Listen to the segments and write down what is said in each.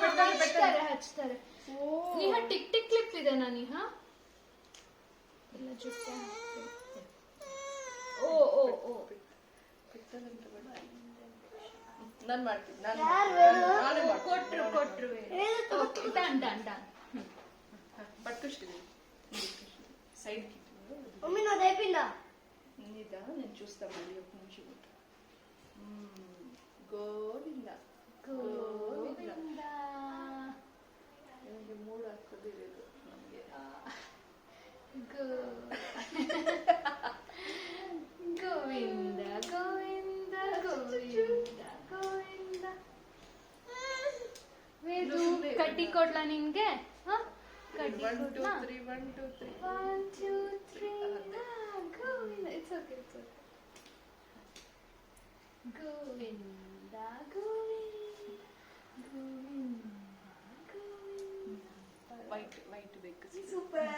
ಹಚ್ತಾರೆ. ನೀಹಾ tick tick clip ಇದೆ ನೀಹಾ ಎಲ್ಲ ಜುಟ್ಟೆ. ಓ ಓ ಓ ನಾನು ಮಾಡ್ತೀನಿ. ಕೊಟ್ರು ಡನ್ ಡನ್ ಡನ್. పట్టుకొచ్చింది సైడ్ కి మమ్మీ నాది అయిపోయిందా? నీదా నేను చూస్తా మళ్ళీ ఒక నిమిషం ఉంటు. గోవింద గోవింద ನನಗೆ ಮೂಡ್ ಆಗ್ತದೆ ಇದು ನಮಗೆ. ಗೋವಿಂದ ಗೋವಿಂದ ಗೋವಿಂದ ಗೋವಿಂದ. ವೇದು ಕಡ್ಡಿ ಕೊಡ್ಲಾ ನಿನ್ಗೆ? ಕಡ್ಡಿ ಕೊಡ್ಲಾ? 1 2 3 1 2 3 Govinda. It's okay it's okay. Govinda Govinda Govinda Govinda. White ಬೇಕು. ಸೂಪರ್.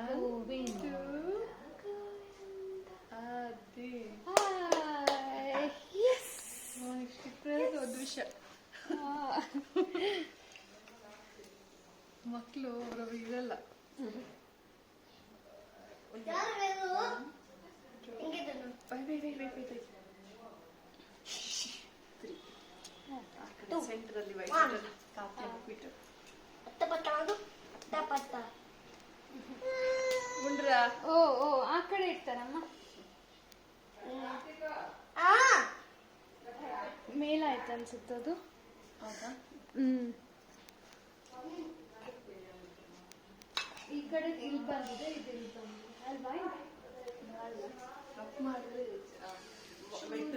ಗೋವಿಂದ ಅದೇ ಎಸ್ ಒಂದು ವಿಷಯ ಮಕ್ಕಳು ಅವರವ್ರು ಇರಲ್ಲ. ಸೆಂಟ್ರಲ್ಲಿ ವೈಟ್ ಕಾಫಿ ಹಾಕ್ಬಿಟ್ಟು ಉಂಡ್ರ. ಓ ಓ ಆ ಕಡೆ ಇಡ್ತಾರಮ್ಮ. ಮೇಲಾಯ್ತು ಅನ್ಸುತ್ತದು. ಹೌದಾ? ಈ ಕಡೆ ಇಲ್ಲಿ ಬಂದಿದೆ, ಇದು ಇಲ್ಲಿ ಬಂದಿದೆ ಅಲ್ವಾ? ಕಪ್ ಮಾಡಿದ್ರೆ ವೈಟ್